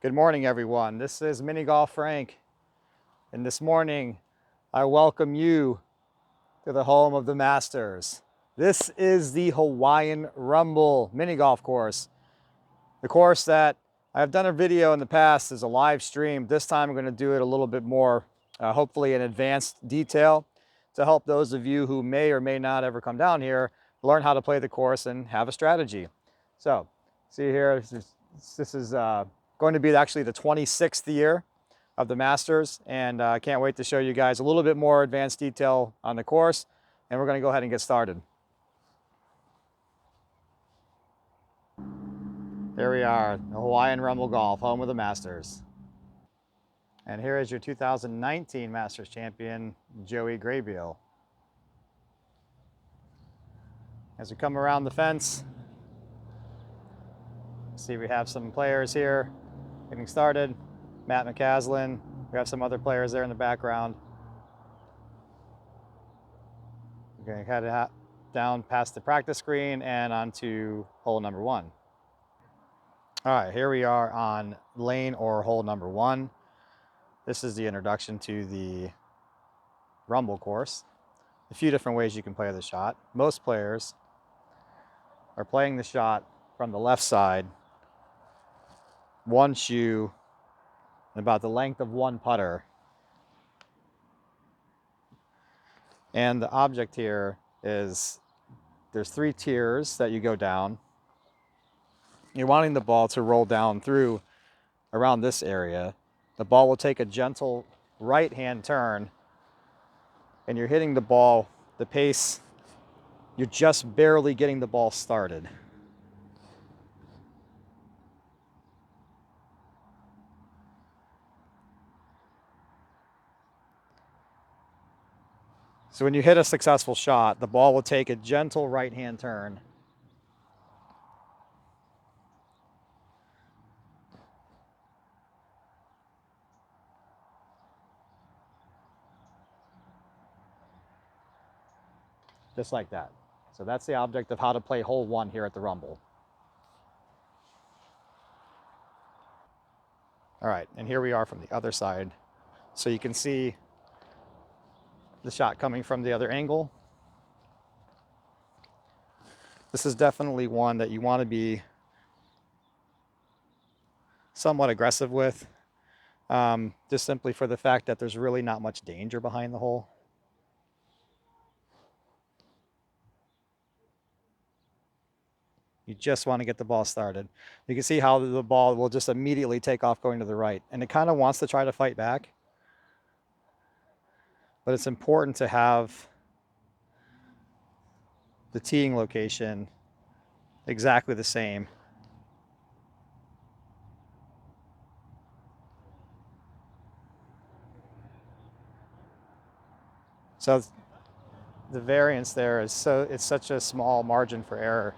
Good morning, everyone. This is Mini Golf Frank, and this morning I welcome you to the home of the Masters. This is the Hawaiian Rumble mini golf course. The course that I've done a video in the past is a live stream. This time I'm going to do it a little bit more, hopefully in advanced detail, to help those of you who may or may not ever come down here learn how to play the course and have a strategy. So, see here, this is going to be actually the 26th year of the Masters, and I can't wait to show you guys a little bit more advanced detail on the course, and we're going to go ahead and get started. Here we are, the Hawaiian Rumble Golf, home of the Masters. And here is your 2019 Masters champion, Joey Graybeal. As we come around the fence, see we have some players here getting started. Matt McCaslin, we have some other players there in the background. We're going to head down past the practice green and onto hole number 1. All right, here we are on lane or hole number 1. This is the introduction to the Rumble course. A few different ways you can play the shot. Most players are playing the shot from the left side, one shoe, and about the length of one putter. And the object here is there's 3 tiers that you go down. You're wanting the ball to roll down through around this area. The ball will take a gentle right-hand turn, and you're hitting the ball, the pace, you're just barely getting the ball started. So when you hit a successful shot, the ball will take a gentle right-hand turn. Just like that. So that's the object of how to play hole 1 here at the Rumble. All right, and here we are from the other side. So you can see the shot coming from the other angle. This is definitely one that you want to be somewhat aggressive with, just simply for the fact that there's really not much danger behind the hole. You just want to get the ball started. You can see how the ball will just immediately take off going to the right, and it kind of wants to try to fight back. But it's important to have the teeing location exactly the same. So the variance there is it's such a small margin for error.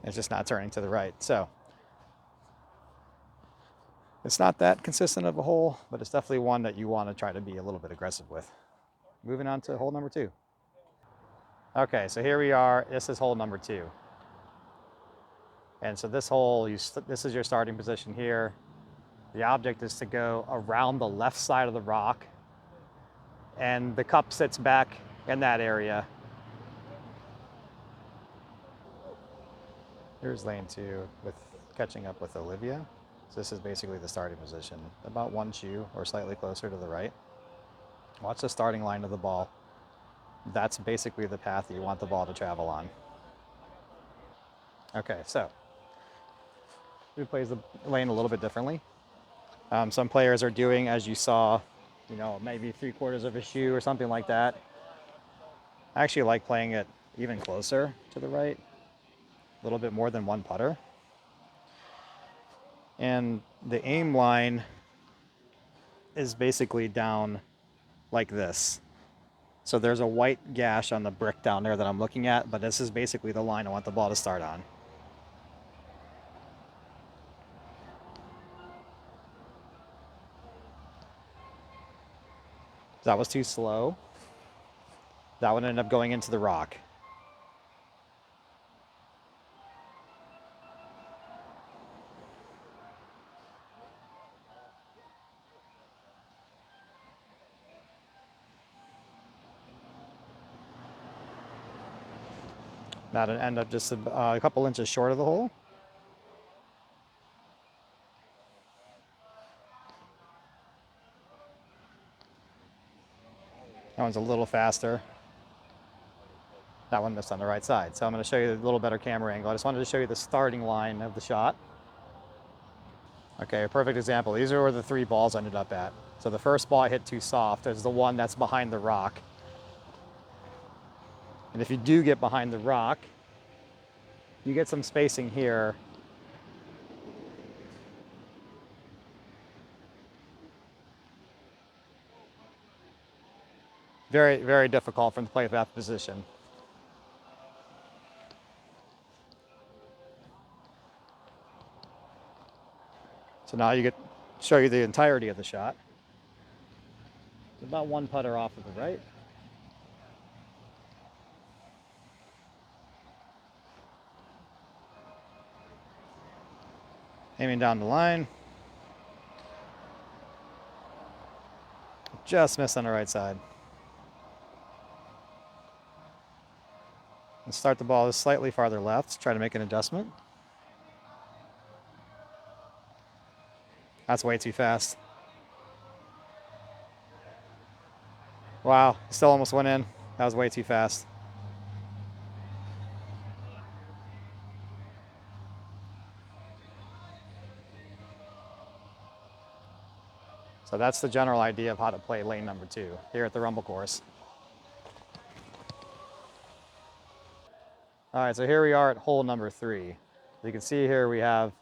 It's just not turning to the right. So it's not that consistent of a hole, but it's definitely one that you want to try to be a little bit aggressive with. Moving on to hole number 2. Okay, so here we are. This is hole number 2. And so this hole, this is your starting position here. The object is to go around the left side of the rock, and the cup sits back in that area. Here's lane 2 with catching up with Olivia. So this is basically the starting position, about one shoe or slightly closer to the right. Watch the starting line of the ball. That's basically the path that you want the ball to travel on. Okay, so who plays the lane a little bit differently? Some players are doing, as you saw, maybe 3/4 of a shoe or something like that. I actually like playing it even closer to the right, a little bit more than one putter. And the aim line is basically down like this. So there's a white gash on the brick down there that I'm looking at, but this is basically the line I want the ball to start on. That was too slow. That one ended up going into the rock. That ended up just a couple inches short of the hole. That one's a little faster. That one missed on the right side. So I'm going to show you a little better camera angle. I just wanted to show you the starting line of the shot. Okay, a perfect example. These are where the 3 balls ended up at. So the first ball I hit too soft is the one that's behind the rock. And if you do get behind the rock, you get some spacing here. Very, very difficult from the play that position. So now you get show you the entirety of the shot. It's about 1 putter off of the right. Aiming down the line. Just missed on the right side. And start the ball slightly farther left. Try to make an adjustment. That's way too fast. Wow, still almost went in. That was way too fast. So that's the general idea of how to play lane number 2 here at the Rumble course. All right, so here we are at hole number 3. You can see here we have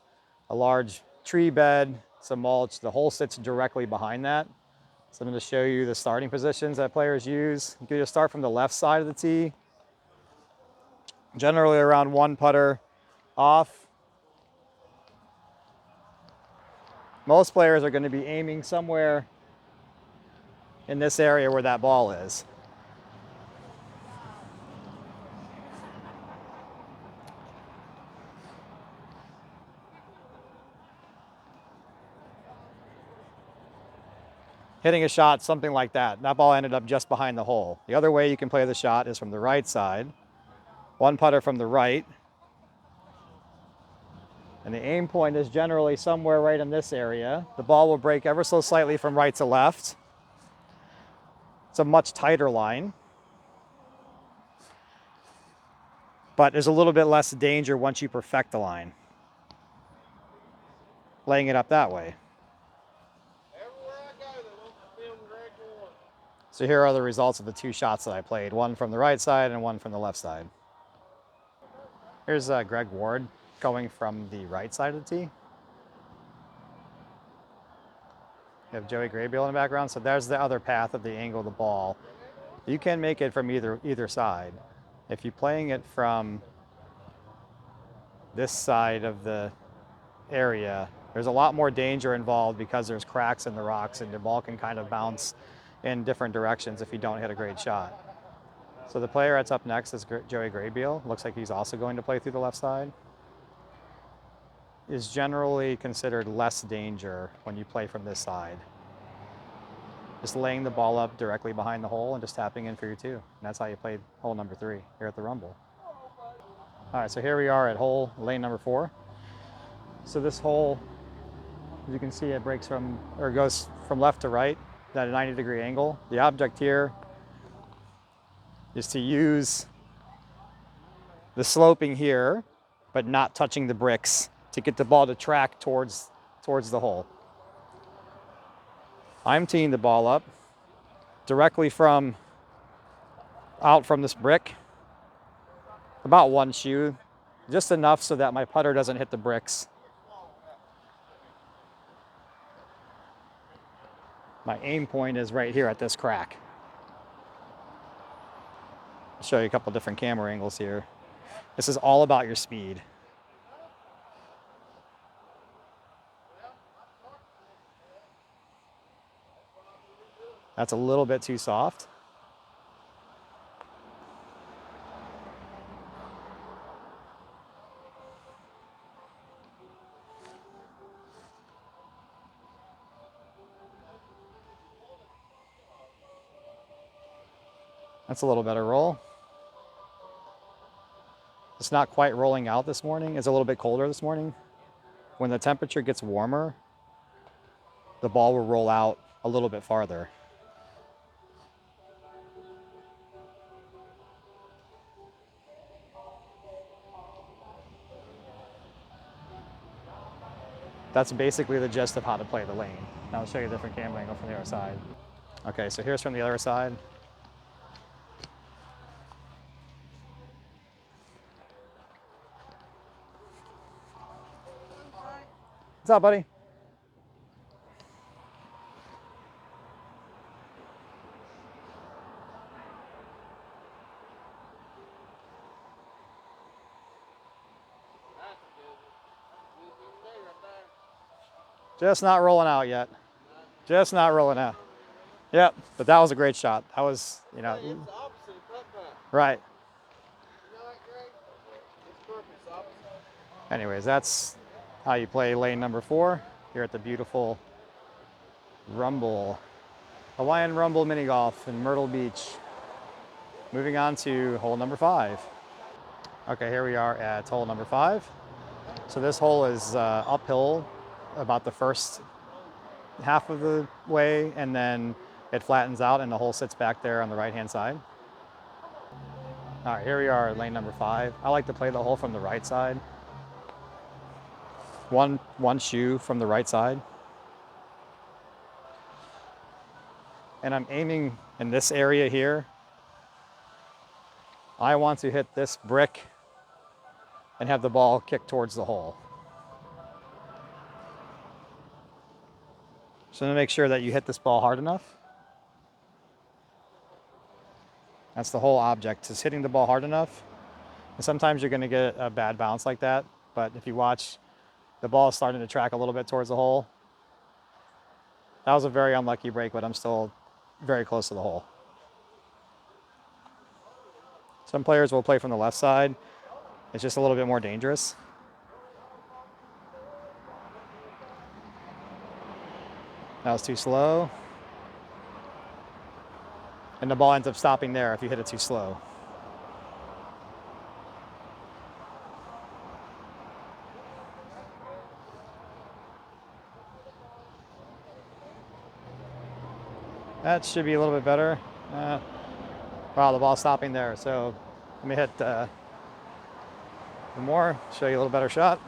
a large tree bed, some mulch. The hole sits directly behind that. So I'm going to show you the starting positions that players use. You can just start from the left side of the tee, generally around 1 putter off. Most players are going to be aiming somewhere in this area where that ball is. Hitting a shot, something like that. That ball ended up just behind the hole. The other way you can play the shot is from the right side. 1 putter from the right. And the aim point is generally somewhere right in this area. The ball will break ever so slightly from right to left. It's a much tighter line, but there's a little bit less danger once you perfect the line, laying it up that way. So here are the results of the 2 shots that I played, one from the right side and one from the left side. Here's Greg Ward going from the right side of the tee. You have Joey Graybill in the background, so there's the other path of the angle of the ball. You can make it from either side. If you're playing it from this side of the area, there's a lot more danger involved because there's cracks in the rocks and the ball can kind of bounce in different directions if you don't hit a great shot. So the player that's up next is Joey Graybill. Looks like he's also going to play through the left side. Is generally considered less danger when you play from this side. Just laying the ball up directly behind the hole and just tapping in for your 2. And that's how you played hole number 3 here at the Rumble. All right, so here we are at lane number 4. So this hole, as you can see, it breaks from, or goes from left to right at a 90-degree angle. The object here is to use the sloping here, but not touching the bricks to get the ball to track towards the hole. I'm teeing the ball up directly out from this brick, about 1 shoe, just enough so that my putter doesn't hit the bricks. My aim point is right here at this crack. show you a couple different camera angles here. This is all about your speed. That's a little bit too soft. That's a little better roll. It's not quite rolling out this morning. It's a little bit colder this morning. When the temperature gets warmer, the ball will roll out a little bit farther. That's basically the gist of how to play the lane. Now I'll show you a different camera angle from the other side. Okay, so here's from the other side. What's up, buddy? Just not rolling out yet. Just not rolling out. Yep, but that was a great shot. That was, you know. Hey, it's the opposite of putt-putt. Right. You know that, Greg? It's perfect. It's the opposite. Anyways, that's how you play lane number 4 here at the beautiful Rumble, Hawaiian Rumble mini golf in Myrtle Beach. Moving on to hole number 5. Okay, here we are at hole number 5. So this hole is uphill about the first half of the way, and then it flattens out and the hole sits back there on the right-hand side. All right, here we are at lane number 5. I like to play the hole from the right side. One shoe from the right side. And I'm aiming in this area here. I want to hit this brick and have the ball kick towards the hole. So to make sure that you hit this ball hard enough. That's the whole object, is hitting the ball hard enough. And sometimes you're gonna get a bad bounce like that, but if you watch, the ball is starting to track a little bit towards the hole. That was a very unlucky break, but I'm still very close to the hole. Some players will play from the left side. It's just a little bit more dangerous. That was too slow. And the ball ends up stopping there if you hit it too slow. That should be a little bit better. Wow, the ball's stopping there. So let me hit one more, show you a little better shot.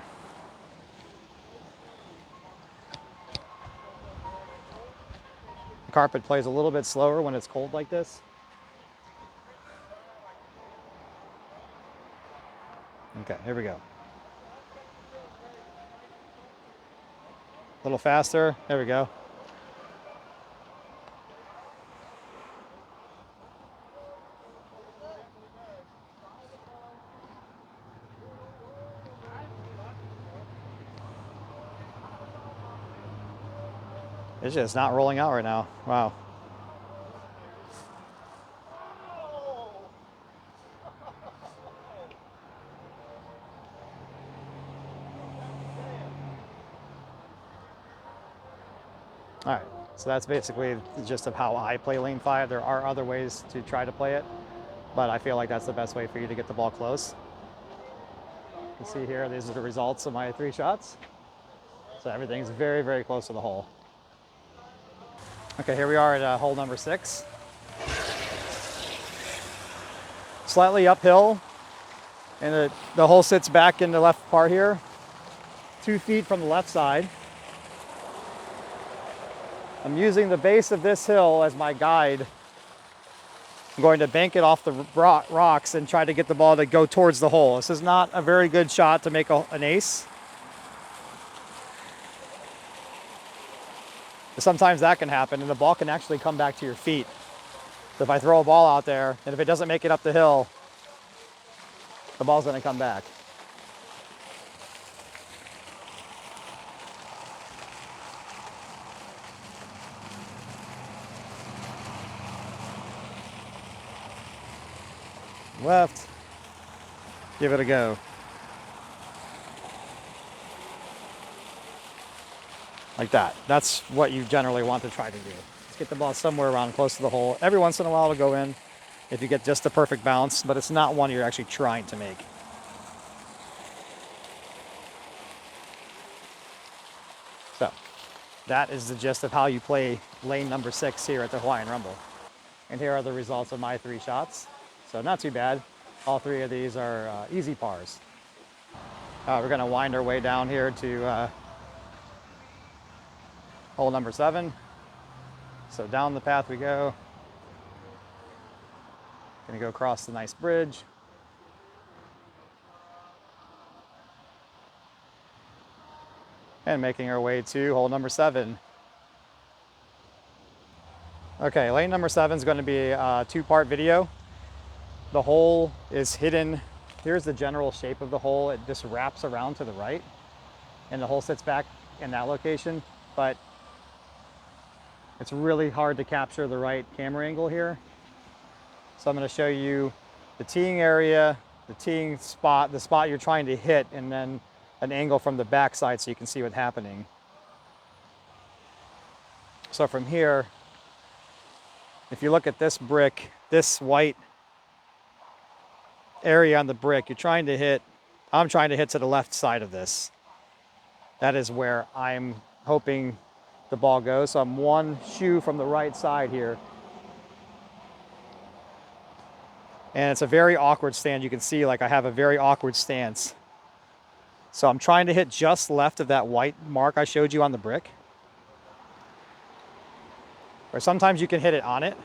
The carpet plays a little bit slower when it's cold like this. Okay, here we go. A little faster, there we go. It's just not rolling out right now. Wow. All right, so that's basically the gist of how I play lane 5. There are other ways to try to play it, but I feel like that's the best way for you to get the ball close. You can see here, these are the results of my 3 shots. So everything's very, very close to the hole. Okay, here we are at hole number 6. Slightly uphill, and the hole sits back in the left part here, 2 feet from the left side. I'm using the base of this hill as my guide. I'm going to bank it off the rocks and try to get the ball to go towards the hole. This is not a very good shot to make an ace. Sometimes that can happen and the ball can actually come back to your feet. So if I throw a ball out there, and if it doesn't make it up the hill, the ball's gonna come back. Left, give it a go. Like that. That's what you generally want to try to do. Let's get the ball somewhere around close to the hole. Every once in a while it'll go in if you get just the perfect bounce, but it's not one you're actually trying to make. So that is the gist of how you play lane number 6 here at the Hawaiian Rumble. And here are the results of my 3 shots. So not too bad. All 3 of these are easy pars. We're gonna wind our way down here to hole number 7. So down the path we go. Gonna go across the nice bridge. And making our way to hole number 7. Okay, lane number 7 is going to be a 2-part video. The hole is hidden. Here's the general shape of the hole. It just wraps around to the right, and the hole sits back in that location, but it's really hard to capture the right camera angle here. So I'm going to show you the teeing area, the teeing spot, the spot you're trying to hit, and then an angle from the backside so you can see what's happening. So from here, if you look at this brick, this white area on the brick, I'm trying to hit to the left side of this. That is where I'm hoping the ball goes. So I'm 1 shoe from the right side here. And it's a very awkward stand. You can see like I have a very awkward stance. So I'm trying to hit just left of that white mark I showed you on the brick. Or sometimes you can hit it on it.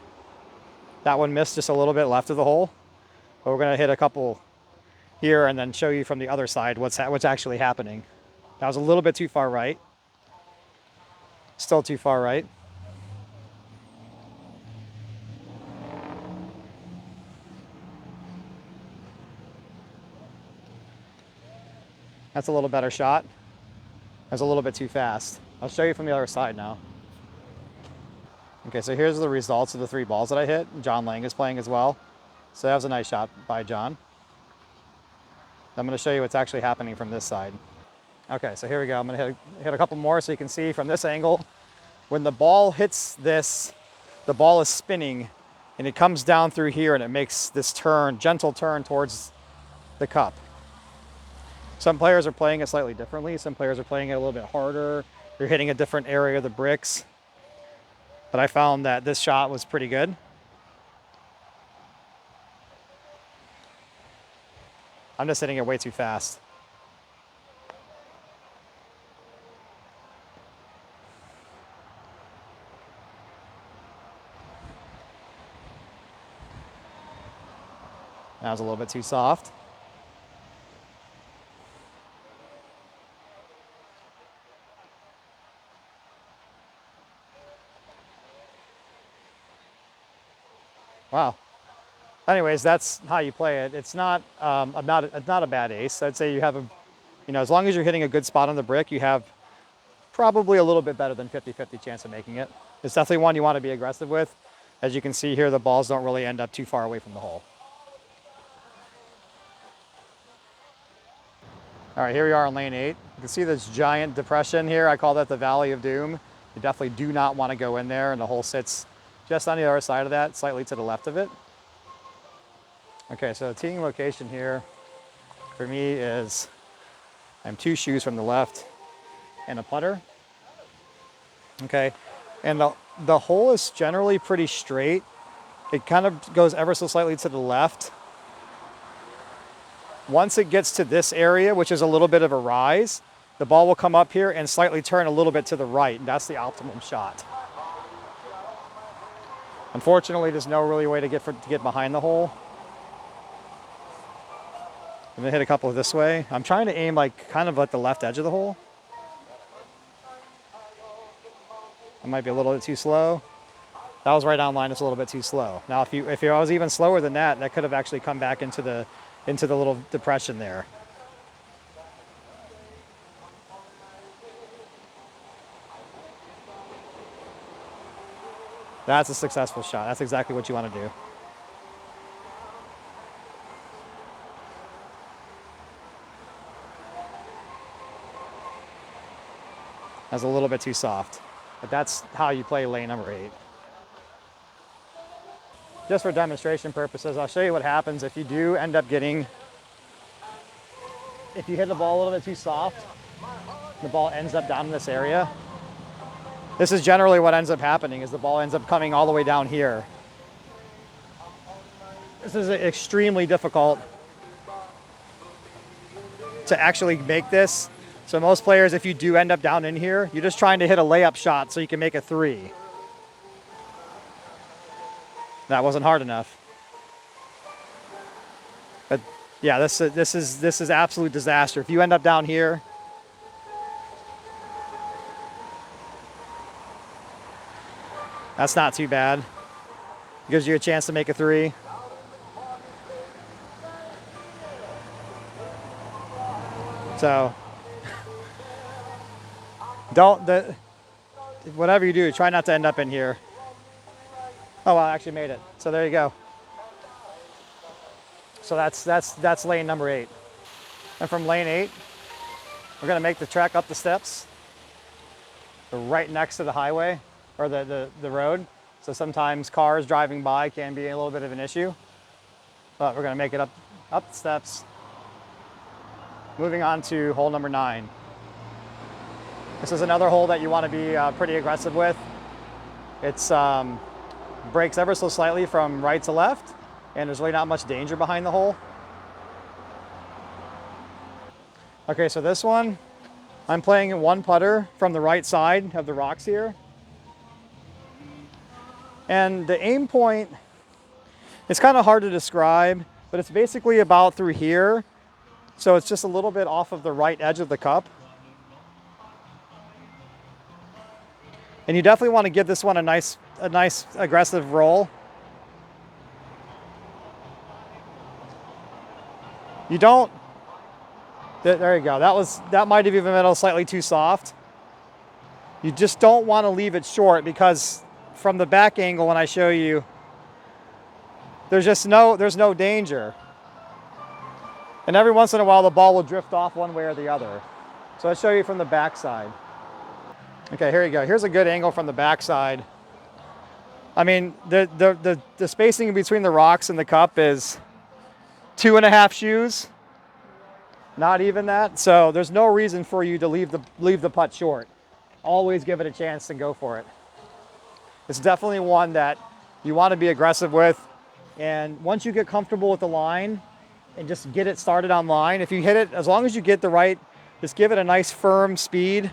That one missed just a little bit left of the hole. But we're gonna hit a couple here and then show you from the other side what's actually happening. That was a little bit too far right. Still too far right. That's a little better shot. That's a little bit too fast. I'll show you from the other side now. Okay, so here's the results of the 3 balls that I hit. John Lang is playing as well. So that was a nice shot by John. I'm gonna show you what's actually happening from this side. Okay, so here we go. I'm gonna hit a couple more so you can see from this angle. When the ball hits this, the ball is spinning and it comes down through here and it makes this turn, gentle turn towards the cup. Some players are playing it slightly differently. Some players are playing it a little bit harder. They're hitting a different area of the bricks. But I found that this shot was pretty good. I'm just hitting it way too fast. That was a little bit too soft. Wow. Anyways, that's how you play it. It's not a bad ace. I'd say you have as long as you're hitting a good spot on the brick, you have probably a little bit better than 50-50 chance of making it. It's definitely one you want to be aggressive with. As you can see here, the balls don't really end up too far away from the hole. All right, here we are on lane 8. You can see this giant depression here. I call that the Valley of Doom. You definitely do not want to go in there, and the hole sits just on the other side of that, slightly to the left of it. Okay, so the teeing location here for me is I'm 2 shoes from the left and a putter. Okay, and the hole is generally pretty straight. It kind of goes ever so slightly to the left. Once it gets to this area, which is a little bit of a rise, the ball will come up here and slightly turn a little bit to the right, and that's the optimum shot. Unfortunately, there's no really way to get behind the hole. I'm gonna hit a couple this way. I'm trying to aim kind of like the left edge of the hole. I might be a little bit too slow. That was right on line, just a little bit too slow. Now, if I was even slower than that, that could have actually come back into the little depression there. That's a successful shot. That's exactly what you want to do. That's a little bit too soft. But that's how you play lane number 8. Just for demonstration purposes, I'll show you what happens if you do end up getting, if you hit the ball a little bit too soft, the ball ends up down in this area. This is generally what ends up happening, is the ball ends up coming all the way down here. This is extremely difficult to actually make this. So most players, if you do end up down in here, you're just trying to hit a layup shot so you can make a 3. That wasn't hard enough. But yeah, this is absolute disaster. If you end up down here, that's not too bad. Gives you a chance to make a 3. So whatever you do, try not to end up in here. Oh, well, I actually made it. So there you go. So that's lane number 8. And from lane 8, we're gonna make the trek up the steps. We're right next to the highway, or the road. So sometimes cars driving by can be a little bit of an issue. But we're gonna make it up the steps. Moving on to hole number 9. This is another hole that you want to be pretty aggressive with. It's breaks ever so slightly from right to left, and there's really not much danger behind the hole. Okay, so this one, I'm playing one putter from the right side of the rocks here. And the aim point, it's kind of hard to describe, but it's basically about through here. So it's just a little bit off of the right edge of the cup. And you definitely want to give this one a nice aggressive roll. You don't, there you go. That might have even been slightly too soft. You just don't want to leave it short, because from the back angle when I show you, there's no danger. And every once in a while the ball will drift off one way or the other. So I'll show you from the back side. Okay, here you go. Here's a good angle from the backside. I mean, the spacing between the rocks and the cup is 2.5 shoes. Not even that. So there's no reason for you to leave the putt short. Always give it a chance and go for it. It's definitely one that you want to be aggressive with. And once you get comfortable with the line and just get it started on line, if you hit it, as long as you get the right, just give it a nice firm speed,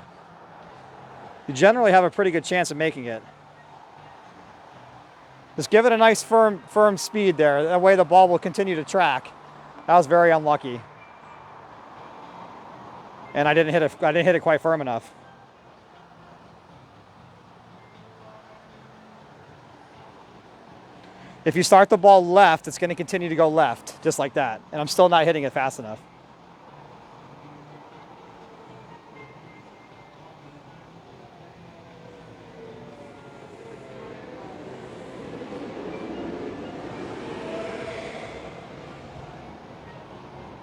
you generally have a pretty good chance of making it. Just give it a nice firm speed there. That way the ball will continue to track. That was very unlucky. And I didn't hit it quite firm enough. If you start the ball left, it's going to continue to go left, just like that. And I'm still not hitting it fast enough.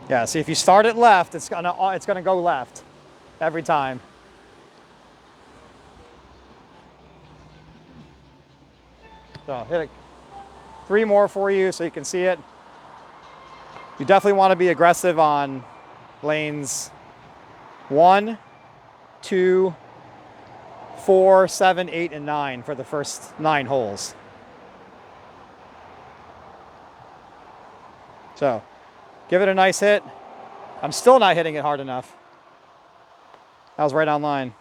Yeah, see, if you start it left, it's gonna go left every time. So hit it. 3 more for you so you can see it. You definitely want to be aggressive on lanes 1, 2, 4, 7, 8, and 9 for the first 9 holes. So give it a nice hit. I'm still not hitting it hard enough. That was right on line.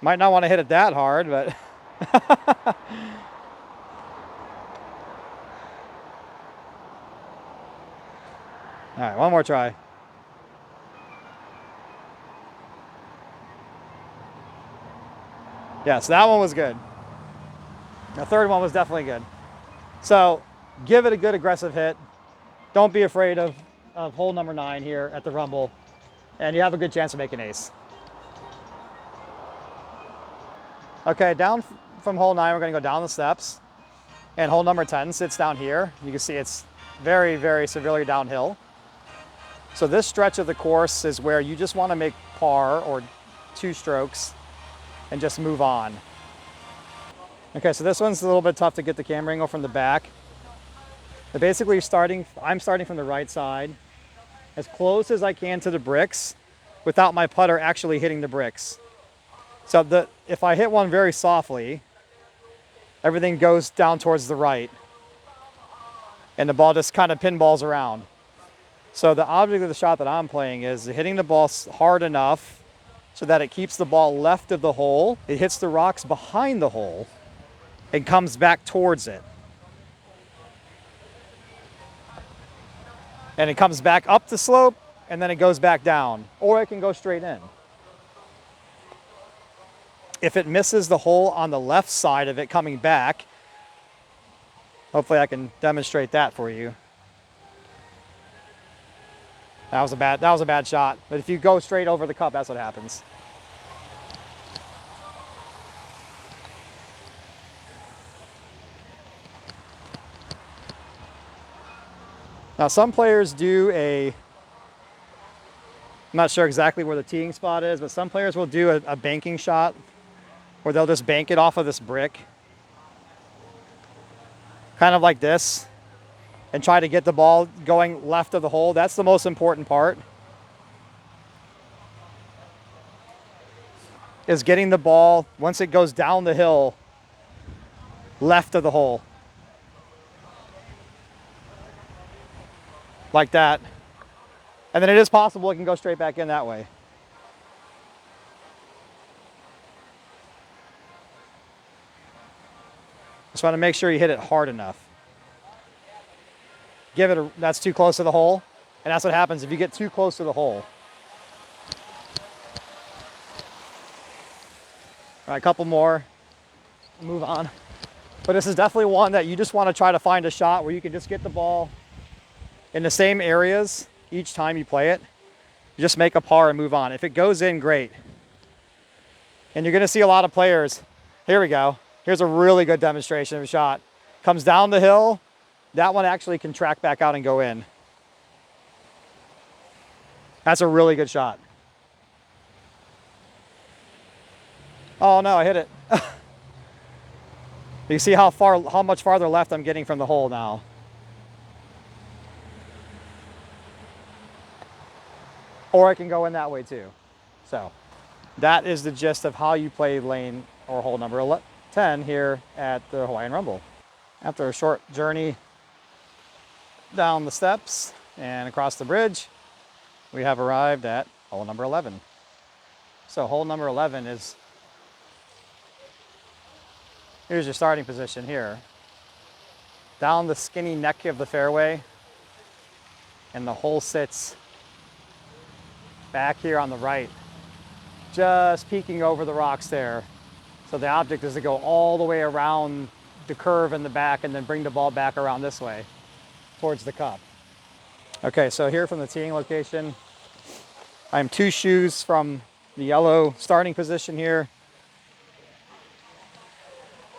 Might not want to hit it that hard, but all right, one more try. Yeah, so that one was good. The third one was definitely good. So give it a good aggressive hit. Don't be afraid of hole number 9 here at the Rumble, and you have a good chance of making ace. Okay, down from hole 9, we're gonna go down the steps, and hole number 10 sits down here. You can see it's very, very severely downhill. So this stretch of the course is where you just wanna make par or 2 strokes and just move on. Okay, so this one's a little bit tough to get the camera angle from the back. But basically I'm starting from the right side, as close as I can to the bricks without my putter actually hitting the bricks. So if I hit one very softly, everything goes down towards the right and the ball just kind of pinballs around. So the object of the shot that I'm playing is hitting the ball hard enough so that it keeps the ball left of the hole. It hits the rocks behind the hole and comes back towards it. And it comes back up the slope and then it goes back down, or it can go straight in. If it misses the hole on the left side of it coming back, hopefully I can demonstrate that for you. That was a bad shot, but if you go straight over the cup, that's what happens. Now some players do I'm not sure exactly where the teeing spot is, but some players will do a banking shot where they'll just bank it off of this brick, kind of like this, and try to get the ball going left of the hole. That's the most important part, is getting the ball, once it goes down the hill, left of the hole. Like that. And then it is possible it can go straight back in that way. Just want to make sure you hit it hard enough. That's too close to the hole. And that's what happens if you get too close to the hole. All right, a couple more. Move on. But this is definitely one that you just want to try to find a shot where you can just get the ball in the same areas each time you play it. You just make a par and move on. If it goes in, great. And you're going to see a lot of players. Here we go. Here's a really good demonstration of a shot. Comes down the hill. That one actually can track back out and go in. That's a really good shot. Oh no, I hit it. You see how much farther left I'm getting from the hole now. Or I can go in that way too. So that is the gist of how you play lane or hole number 10 here at the Hawaiian Rumble. After a short journey down the steps and across the bridge, we have arrived at hole number 11. So hole number 11 is, here's your starting position here. Down the skinny neck of the fairway, and the hole sits back here on the right, just peeking over the rocks there. So the object is to go all the way around the curve in the back and then bring the ball back around this way towards the cup. Okay, so here from the teeing location, I'm 2 shoes from the yellow starting position here.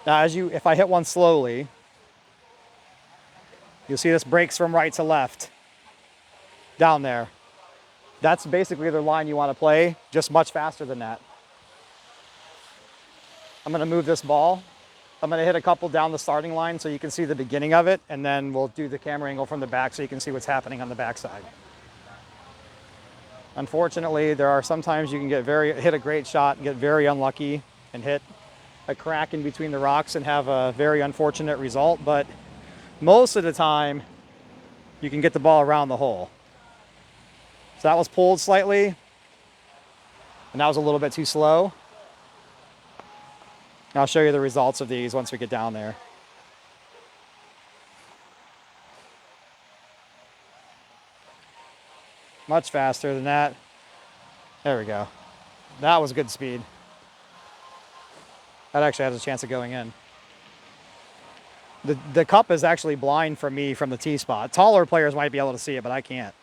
Now if I hit one slowly, you'll see this breaks from right to left down there. That's basically the line you want to play, just much faster than that. I'm going to move this ball. I'm going to hit a couple down the starting line so you can see the beginning of it, and then we'll do the camera angle from the back so you can see what's happening on the backside. Unfortunately, there are sometimes you can hit a great shot and get very unlucky and hit a crack in between the rocks and have a very unfortunate result, but most of the time you can get the ball around the hole. So that was pulled slightly, and that was a little bit too slow. And I'll show you the results of these once we get down there. Much faster than that. There we go. That was good speed. That actually has a chance of going in. The cup is actually blind from me from the tee spot. Taller players might be able to see it, but I can't.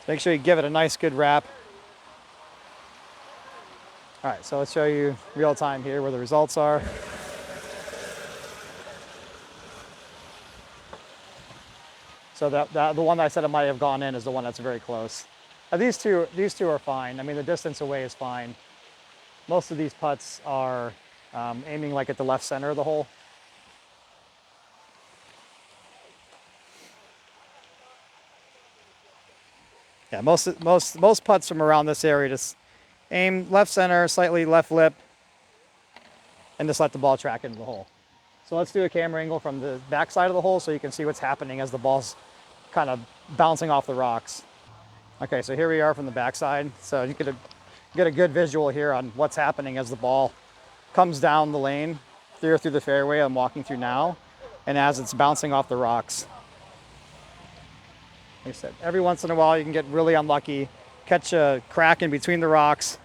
Make sure you give it a nice good wrap. All right, so let's show you real time here where the results are. So the one that I said it might have gone in is the one that's very close. These two are fine. I mean, the distance away is fine. Most of these putts are aiming like at the left center of the hole. Yeah, most putts from around this area just aim left center, slightly left lip, and just let the ball track into the hole. So let's do a camera angle from the back side of the hole so you can see what's happening as the ball's kind of bouncing off the rocks. Okay, so here we are from the backside. So you could get a good visual here on what's happening as the ball comes down the lane through the fairway I'm walking through now, and as it's bouncing off the rocks. Like I said, every once in a while you can get really unlucky, catch a crack in between the rocks.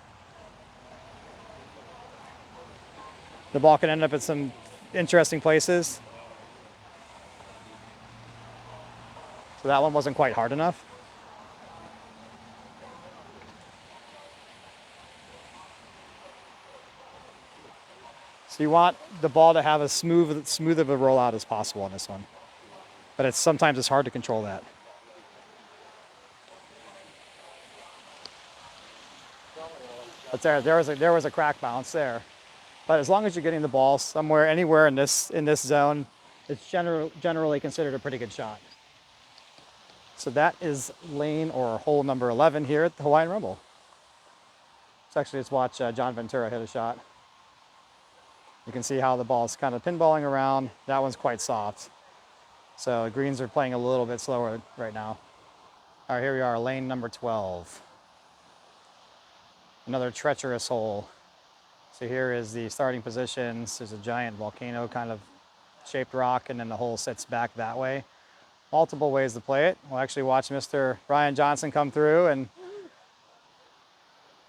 The ball can end up at some interesting places. So that one wasn't quite hard enough. So you want the ball to have as smooth of a rollout as possible on this one. But sometimes it's hard to control that. But there was a crack bounce there. But as long as you're getting the ball somewhere, anywhere in this zone, it's generally considered a pretty good shot. So that is lane or hole number 11 here at the Hawaiian Rumble. Let's watch John Ventura hit a shot. You can see how the ball's kind of pinballing around. That one's quite soft. So greens are playing a little bit slower right now. All right, here we are, lane number 12. Another treacherous hole. So here is the starting positions. There's a giant volcano kind of shaped rock, and then the hole sits back that way. Multiple ways to play it. We'll actually watch Mr. Brian Johnson come through and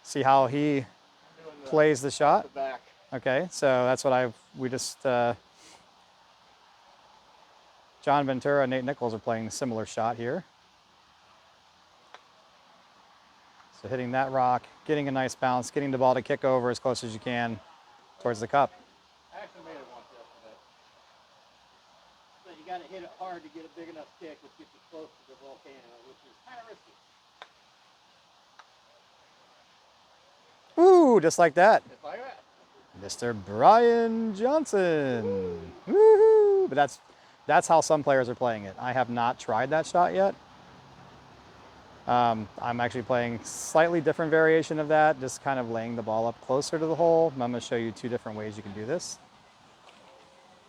see how he plays the shot. Okay, so that's what John Ventura and Nate Nichols are playing a similar shot here. So hitting that rock, getting a nice bounce, getting the ball to kick over as close as you can towards the cup. I actually made it once yesterday. So you got to hit it hard to get a big enough kick, which gets you close to the volcano, which is kind of risky. Ooh, just like that. Just like that. Mr. Brian Johnson. Woohoo! But that's how some players are playing it. I have not tried that shot yet. I'm actually playing slightly different variation of that, just kind of laying the ball up closer to the hole. I'm going to show you two different ways you can do this.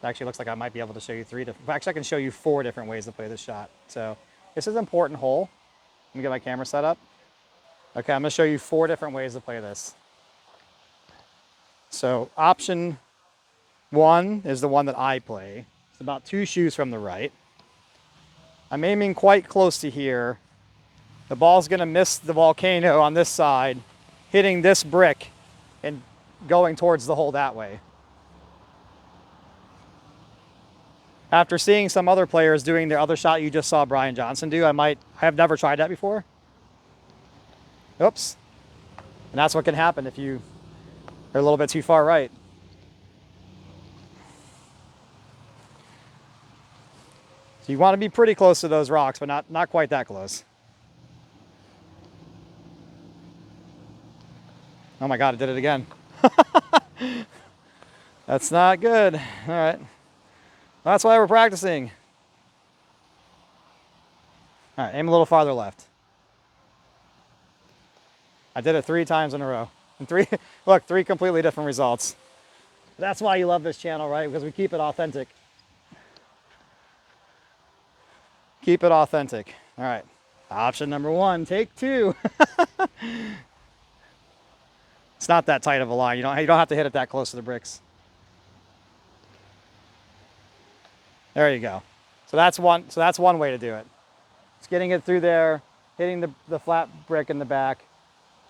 It actually looks like I might be able to show you actually I can show you 4 different ways to play this shot. So this is an important hole. Let me get my camera set up. Okay, I'm going to show you 4 different ways to play this. So option 1 is the one that I play. It's about 2 shoes from the right. I'm aiming quite close to here. The ball's going to miss the volcano on this side, hitting this brick and going towards the hole that way. After seeing some other players doing the other shot you just saw Brian Johnson do, I have never tried that before. Oops. And that's what can happen if you are a little bit too far right. So you want to be pretty close to those rocks, but not quite that close. Oh my God, I did it again. That's not good. All right. That's why we're practicing. All right, aim a little farther left. I did it 3 times in a row. And 3 completely different results. That's why you love this channel, right? Because we keep it authentic. Keep it authentic. All right. Option number 1, take 2. It's not that tight of a line. You don't have to hit it that close to the bricks. There you go. So that's one way to do it. It's getting it through there, hitting the flat brick in the back,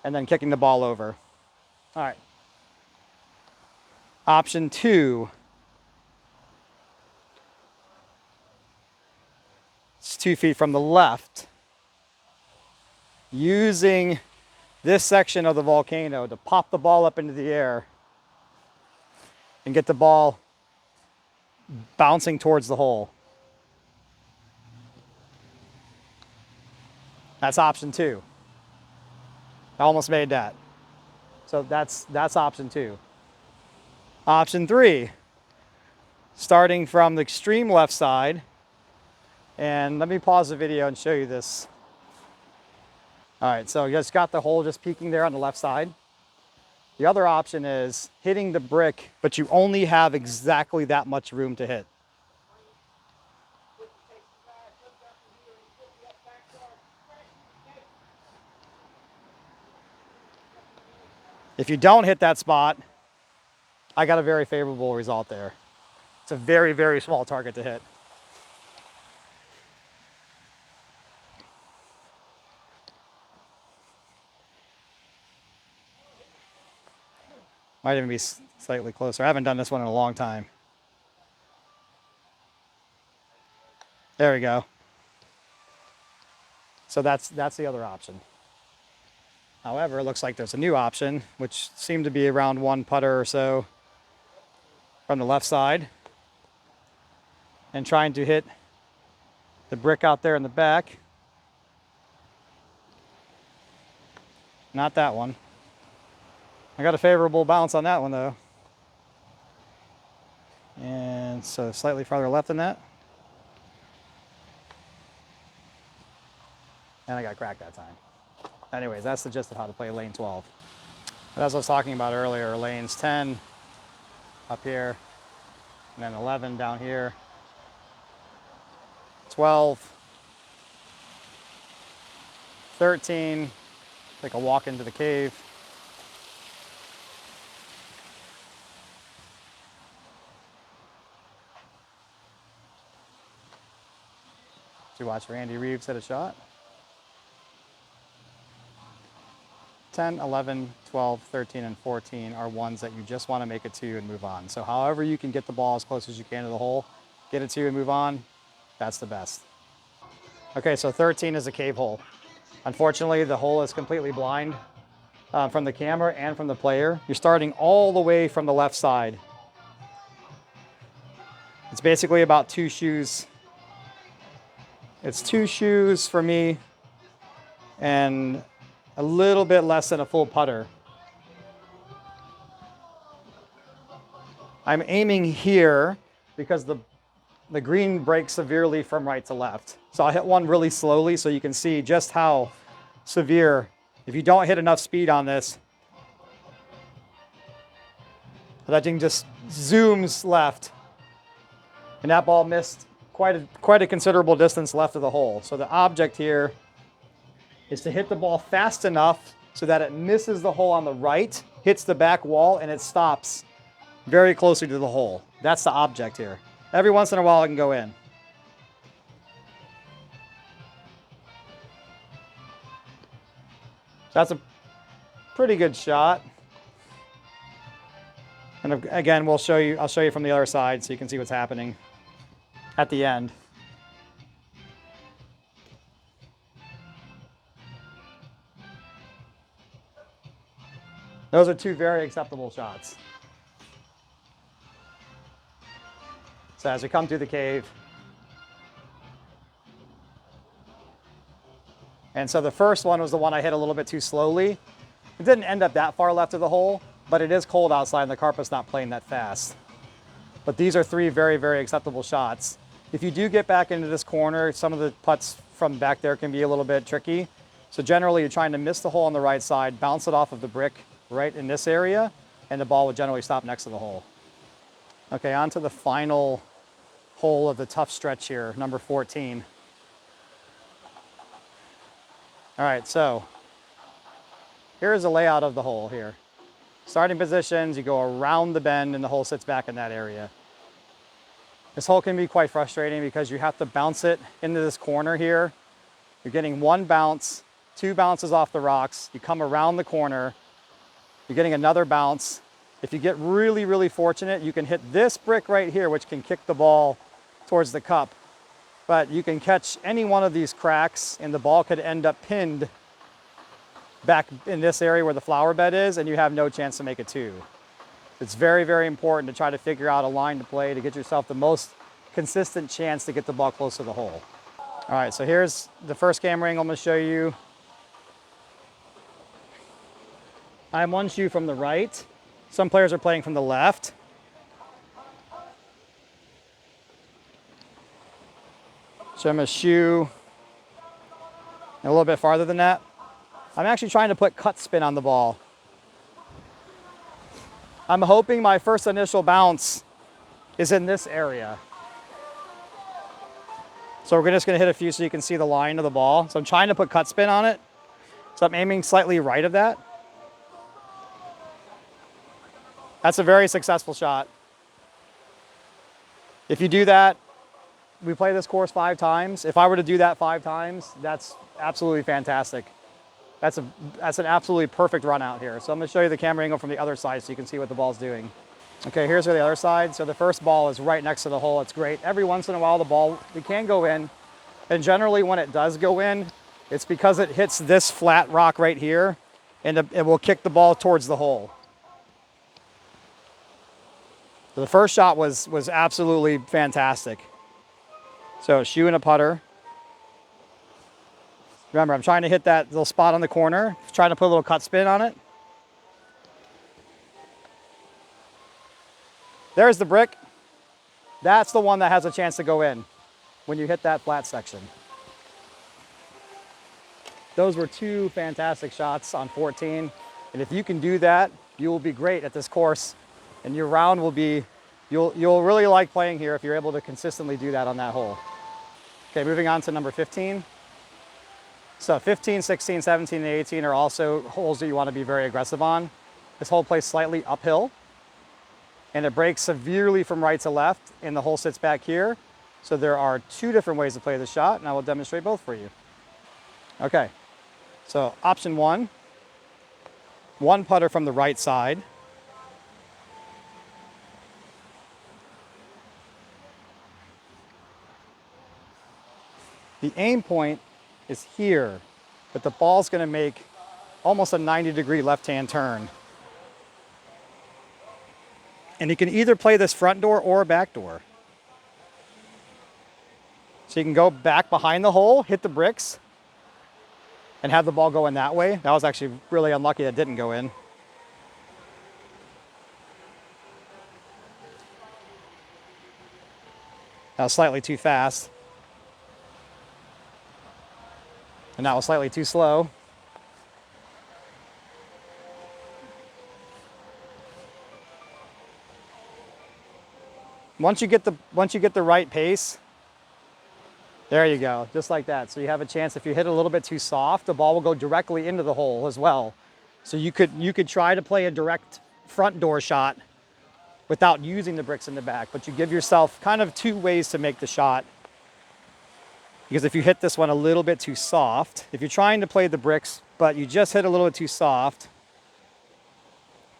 and then kicking the ball over. All right. Option 2, it's 2 feet from the left, using this section of the volcano to pop the ball up into the air and get the ball bouncing towards the hole. That's option 2. I almost made that. So that's option 2. Option 3, starting from the extreme left side, and let me pause the video and show you this. All right, so you just got the hole just peeking there on the left side. The other option is hitting the brick, but you only have exactly that much room to hit. If you don't hit that spot, I got a very favorable result there. It's a very, very small target to hit. Might even be slightly closer. I haven't done this one in a long time. There we go. So that's the other option. However, it looks like there's a new option, which seemed to be around 1 putter or so from the left side, and trying to hit the brick out there in the back. Not that one. I got a favorable bounce on that one though. And so slightly farther left than that. And I got cracked that time. Anyways, that's the gist of how to play lane 12. But as I was talking about earlier, lanes 10 up here, and then 11 down here, 12, 13, take a walk into the cave, to watch Randy Reeves hit a shot. 10, 11, 12, 13, and 14 are ones that you just want to make it to and move on. So however you can get the ball as close as you can to the hole, get it to and move on, that's the best. Okay, so 13 is a cave hole. Unfortunately, the hole is completely blind from the camera and from the player. You're starting all the way from the left side. It's basically about 2 shoes. It's 2 shoes for me and a little bit less than a full putter. I'm aiming here because the green breaks severely from right to left. So I'll hit one really slowly so you can see just how severe. If you don't hit enough speed on this, that thing just zooms left. And that ball missed quite a considerable distance left of the hole. So the object here is to hit the ball fast enough so that it misses the hole on the right, hits the back wall, and it stops very closely to the hole. That's the object here. Every once in a while it can go in. That's a pretty good shot. And again, I'll show you from the other side so you can see what's happening at the end. Those are 2 very acceptable shots. So as we come through the cave, and so the first one was the one I hit a little bit too slowly. It didn't end up that far left of the hole, but it is cold outside and the carpet's not playing that fast. But these are 3 very, very acceptable shots. If you do get back into this corner, some of the putts from back there can be a little bit tricky. So generally you're trying to miss the hole on the right side, bounce it off of the brick right in this area, and the ball would generally stop next to the hole. Okay, on to the final hole of the tough stretch here, number 14. All right, so here's the layout of the hole here. Starting positions, you go around the bend and the hole sits back in that area. This hole can be quite frustrating because you have to bounce it into this corner here. You're getting 1 bounce, 2 bounces off the rocks. You come around the corner, you're getting another bounce, If you get really, really fortunate, you can hit this brick right here, which can kick the ball towards the cup. But you can catch any one of these cracks and the ball could end up pinned back in this area where the flower bed is, and you have no chance to make a two. It's very, very important to try to figure out a line to play to get yourself the most consistent chance to get the ball close to the hole. All right, so here's the first camera angle I'm gonna show you. I'm one shoe from the right. Some players are playing from the left. So I'm gonna shoe a little bit farther than that. I'm actually trying to put cut spin on the ball. I'm hoping my first initial bounce is in this area. So we're just gonna hit a few so you can see the line of the ball. So I'm trying to put cut spin on it. So I'm aiming slightly right of that. That's a very successful shot. If you do that, we play this course 5 times. If I were to do that 5 times, that's absolutely fantastic. That's an absolutely perfect run out here. So I'm gonna show you the camera angle from the other side so you can see what the ball's doing. Okay, here's the other side. So the first ball is right next to the hole. It's great. Every once in a while, the ball, it can go in. And generally when it does go in, it's because it hits this flat rock right here and it will kick the ball towards the hole. So the first shot was absolutely fantastic. So shoe and a putter. Remember, I'm trying to hit that little spot on the corner, trying to put a little cut spin on it. There's the brick. That's the one that has a chance to go in when you hit that flat section. Those were 2 fantastic shots on 14. And if you can do that, you will be great at this course. And your round will be, you'll really like playing here if you're able to consistently do that on that hole. Okay, moving on to number 15. So 15, 16, 17, and 18 are also holes that you want to be very aggressive on. This hole plays slightly uphill and it breaks severely from right to left and the hole sits back here. So there are 2 different ways to play the shot and I will demonstrate both for you. Okay, so option 1, 1 putter from the right side. The aim point is here, but the ball's gonna make almost a 90-degree left-hand turn. And you can either play this front door or back door. So you can go back behind the hole, hit the bricks, and have the ball go in that way. That was actually really unlucky that didn't go in. That was slightly too fast. And that was slightly too slow. Once you get the right pace, there you go, just like that. So you have a chance, if you hit a little bit too soft, the ball will go directly into the hole as well. So you could try to play a direct front door shot without using the bricks in the back, but you give yourself kind of 2 ways to make the shot. Because if you hit this one a little bit too soft, if you're trying to play the bricks, but you just hit a little bit too soft,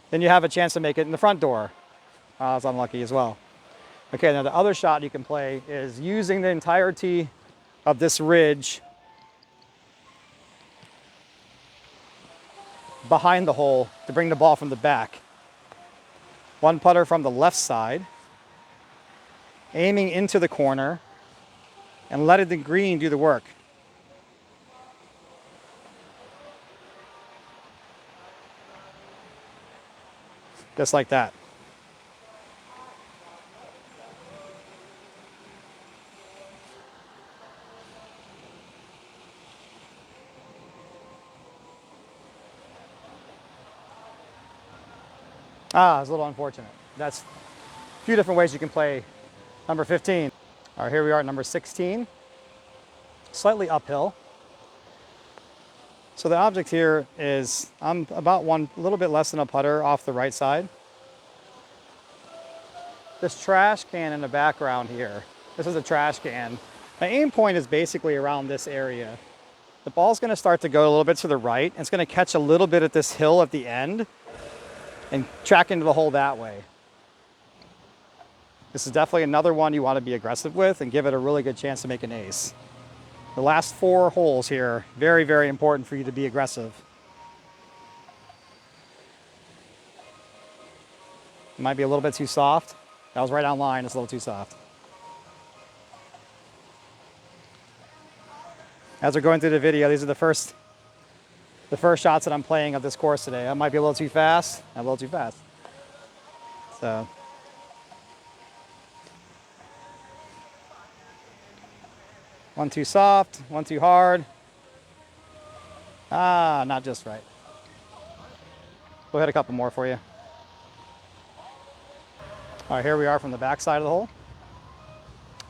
then you have a chance to make it in the front door. It's unlucky as well. Okay, now the other shot you can play is using the entirety of this ridge behind the hole to bring the ball from the back. 1 putter from the left side, aiming into the corner, and letting the green do the work. Just like that. It's a little unfortunate. That's a few different ways you can play number 15. All right, here we are at number 16. Slightly uphill. So the object here is, I'm about a little bit less than a putter off the right side. This trash can in the background here, this is a trash can. My aim point is basically around this area. The ball's gonna start to go a little bit to the right, and it's gonna catch a little bit at this hill at the end. and track into the hole that way. This is definitely another one you want to be aggressive with and give it a really good chance to make an ace. The last 4 holes here, very, very important for you to be aggressive. It might be a little bit too soft. That was right on line, it's a little too soft. As we're going through the video, these are the first shots that I'm playing of this course today. I might be a little too fast, a little too fast. So. One too soft, one too hard. Ah, not just right. We'll hit a couple more for you. All right, here we are from the back side of the hole.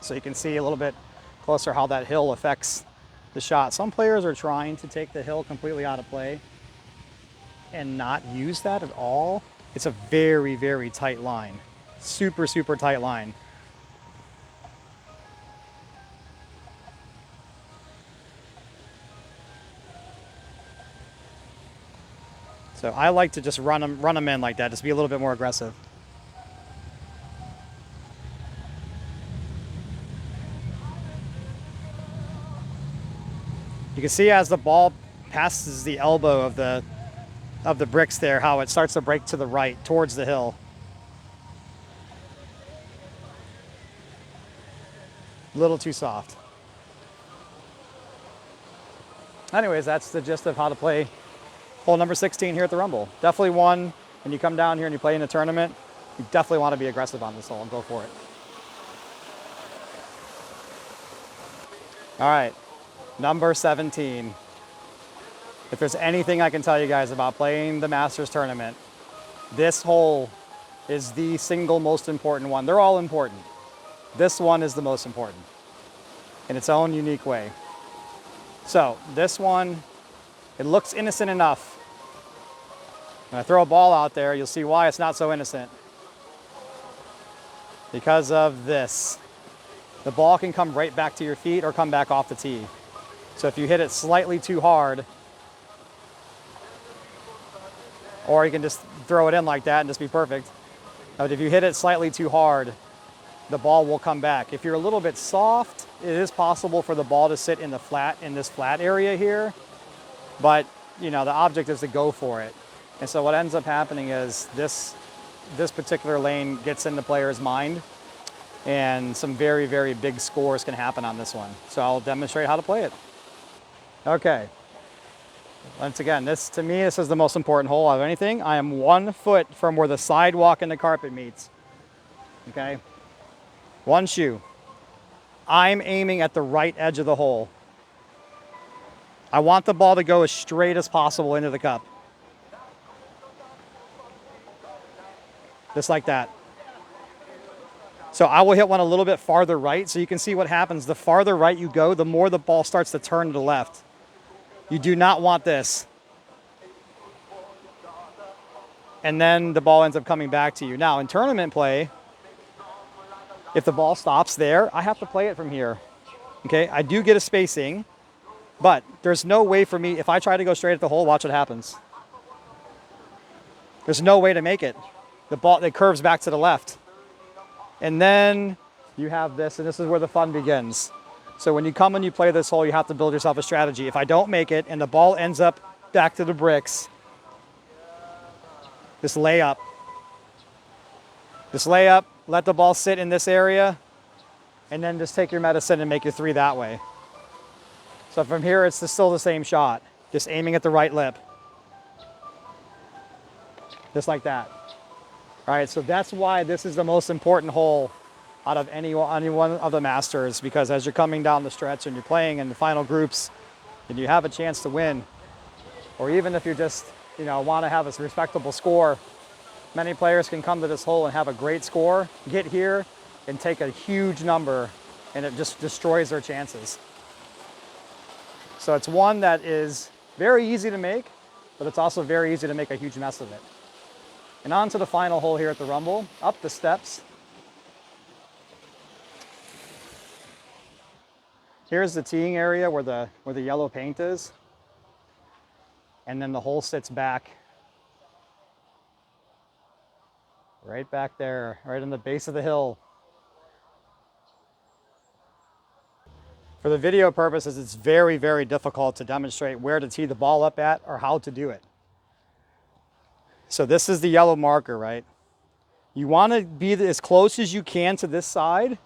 So you can see a little bit closer how that hill affects the shot. Some players are trying to take the hill completely out of play and not use that at all. It's a very, very tight line. Super, super tight line. So I like to just run them in like that, just be a little bit more aggressive. You can see as the ball passes the elbow of the bricks there, how it starts to break to the right towards the hill. A little too soft. Anyways, that's the gist of how to play hole number 16 here at the Rumble. Definitely one, when you come down here and you play in a tournament, you definitely want to be aggressive on this hole and go for it. All right, number 17. If there's anything I can tell you guys about playing the Masters tournament, this hole is the single most important one. They're all important. This one is the most important in its own unique way. So this one, it looks innocent enough. When I throw a ball out there, you'll see why it's not so innocent. Because of this. The ball can come right back to your feet or come back off the tee. So if you hit it slightly too hard, or you can just throw it in like that and just be perfect. But if you hit it slightly too hard, the ball will come back. If you're a little bit soft, it is possible for the ball to sit in this flat area here. But you know, the object is to go for it. And so what ends up happening is this particular lane gets in the player's mind, and some very, very big scores can happen on this one. So I'll demonstrate how to play it. Okay. Once again, to me, this is the most important hole out of anything. I am 1 foot from where the sidewalk and the carpet meets. Okay? 1 shoe. I'm aiming at the right edge of the hole. I want the ball to go as straight as possible into the cup. Just like that. So I will hit one a little bit farther right, so you can see what happens. The farther right you go, the more the ball starts to turn to the left. You do not want this. And then the ball ends up coming back to you. Now, in tournament play, if the ball stops there, I have to play it from here. Okay, I do get a spacing, but there's no way for me, if I try to go straight at the hole, watch what happens. There's no way to make it. The ball, it curves back to the left. And then you have this, and this is where the fun begins. So when you come and you play this hole, you have to build yourself a strategy. If I don't make it and the ball ends up back to the bricks, just lay up. Just lay up, let the ball sit in this area, and then just take your medicine and make your 3 that way. So from here, it's still the same shot. Just aiming at the right lip. Just like that. All right, so that's why this is the most important hole out of any one of the Masters, because as you're coming down the stretch and you're playing in the final groups and you have a chance to win, or even if you just, want to have a respectable score, many players can come to this hole and have a great score, get here and take a huge number, and it just destroys their chances. So it's one that is very easy to make, but it's also very easy to make a huge mess of it. And on to the final hole here at the Rumble, up the steps. Here's the teeing area where the yellow paint is. And then the hole sits back Right back there, right on the base of the hill. For the video purposes, it's very, very difficult to demonstrate where to tee the ball up at or how to do it. So this is the yellow marker, right? You want to be as close as you can to this side,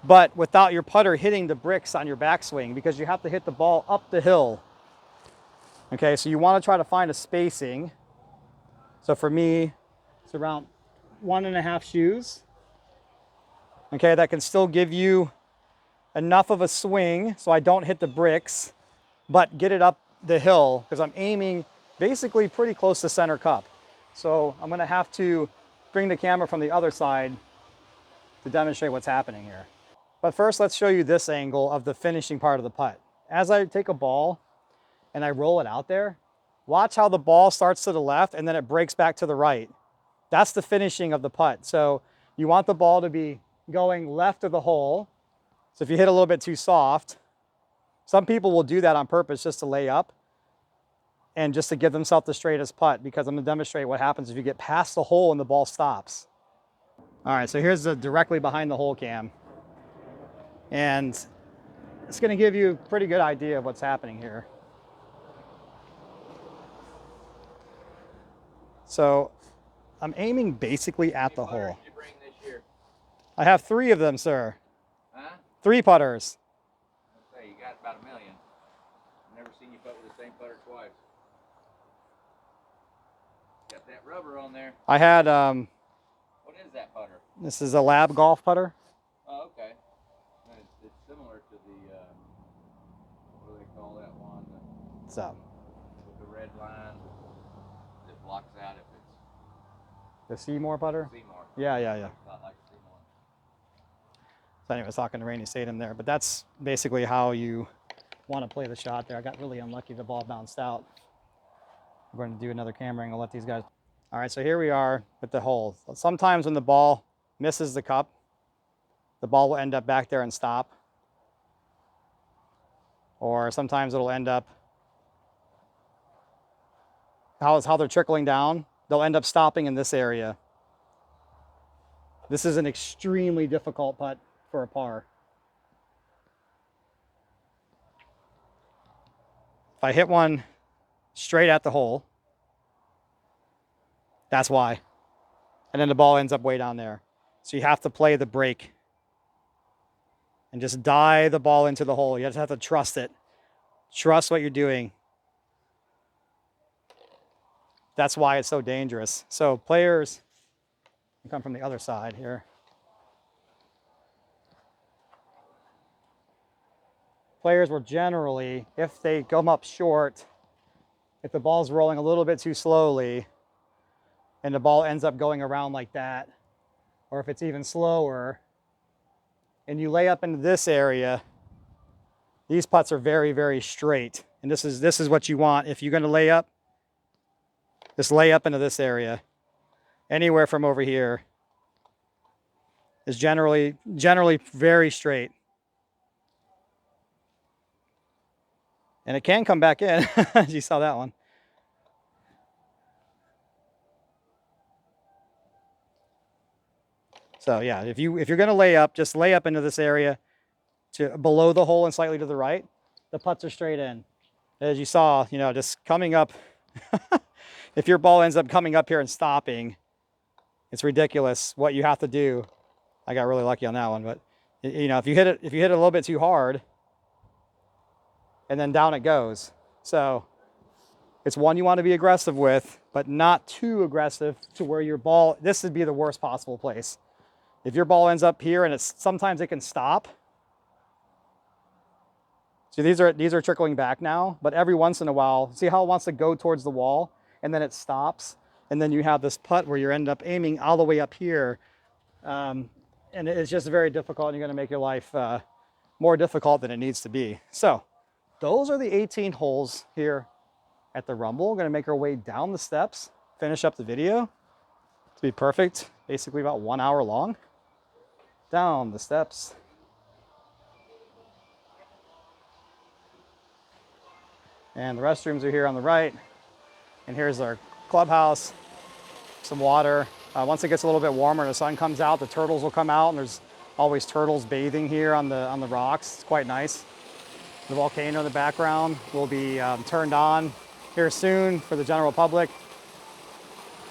but without your putter hitting the bricks on your backswing, because you have to hit the ball up the hill. Okay, so you want to try to find a spacing. So for me, it's around 1.5 shoes. Okay, that can still give you enough of a swing so I don't hit the bricks, but get it up the hill, because I'm aiming basically pretty close to center cup. So I'm gonna have to bring the camera from the other side to demonstrate what's happening here. But first, let's show you this angle of the finishing part of the putt. As I take a ball and I roll it out there, watch how the ball starts to the left and then it breaks back to the right. That's the finishing of the putt. So you want the ball to be going left of the hole. So if you hit a little bit too soft, some people will do that on purpose just to lay up and just to give themselves the straightest putt, because I'm gonna demonstrate what happens if you get past the hole and the ball stops. All right, so here's the directly behind the hole cam. And it's gonna give you a pretty good idea of what's happening here. So I'm aiming basically at the hole. Did you bring this year? I have 3 of them, sir. Huh? 3 putters. Let's say you got about 1 million. Never seen you putt with the same putter twice. Got that rubber on there. I had, What is that putter? this is a lab golf putter. Oh, okay. It's similar to the, what do they call that one? So With the red line that blocks out if it's the Seymour putter. Seymour. Yeah. Not like Seymour. So anyway, I was talking to Rainey Statham there, but that's basically how you want to play the shot there. I got really unlucky, the ball bounced out. We're going to do another camera and I'll let these guys. All right, so here we are with the hole. Sometimes when the ball misses the cup, the ball will end up back there and stop. Or sometimes it'll end up, how they're trickling down, they'll end up stopping in this area. This is an extremely difficult putt for a par. If I hit one straight at the hole, that's why. And then the ball ends up way down there. So you have to play the break and just dive the ball into the hole. You just have to trust it. Trust what you're doing. That's why it's so dangerous. So players, come from the other side here. Players will generally, if they come up short, if the ball's rolling a little bit too slowly and the ball ends up going around like that, or if it's even slower, and you lay up into this area, these putts are very, very straight. And this is what you want. If you're going to lay up, just lay up into this area. Anywhere from over here is generally very straight. And it can come back in. You saw that one. So yeah, if you're going to lay up, just lay up into this area to below the hole and slightly to the right. The putts are straight in. As you saw, just coming up. If your ball ends up coming up here and stopping, it's ridiculous what you have to do. I got really lucky on that one, but if you hit it a little bit too hard, and then down it goes. So it's one you want to be aggressive with, but not too aggressive to where your ball, this would be the worst possible place. If your ball ends up here and sometimes it can stop. So these are trickling back now, but every once in a while, see how it wants to go towards the wall and then it stops. And then you have this putt where you end up aiming all the way up here. And it's just very difficult, and you're going to make your life more difficult than it needs to be. So those are the 18 holes here at the Rumble. We're going to make our way down the steps, finish up the video to be perfect, basically about 1 hour long. Down the steps. And the restrooms are here on the right. And here's our clubhouse, some water, Once it gets a little bit warmer and the sun comes out, the turtles will come out, and there's always turtles bathing here on the rocks. It's quite nice. The volcano in the background will be turned on here soon for the general public.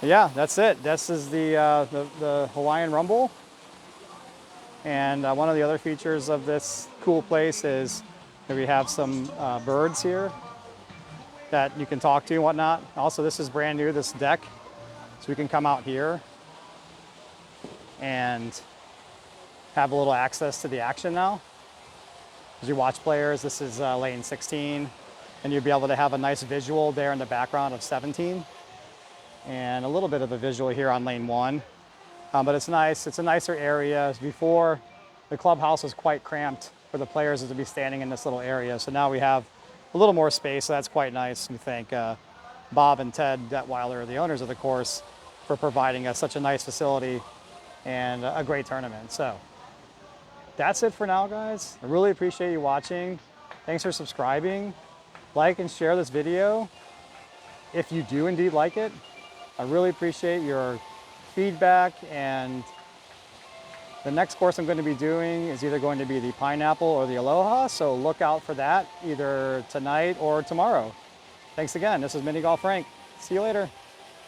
But yeah, that's it. This is the Hawaiian Rumble. And one of the other features of this cool place is that we have some birds here that you can talk to and whatnot. Also, this is brand new, this deck. So we can come out here and have a little access to the action now. As you watch players, this is lane 16, and you'll be able to have a nice visual there in the background of 17, and a little bit of a visual here on lane 1. But it's nice, it's a nicer area. Before, the clubhouse was quite cramped for the players to be standing in this little area, so now we have a little more space, so that's quite nice. We thank Bob and Ted Detweiler, the owners of the course, for providing us such a nice facility and a great tournament. So that's it for now, guys. I really appreciate you watching. Thanks for subscribing. Like and share this video if you do indeed like it. I really appreciate your feedback, and the next course I'm going to be doing is either going to be the Pineapple or the Aloha, so look out for that either tonight or tomorrow. Thanks again. This is Mini Golf Frank. See you later.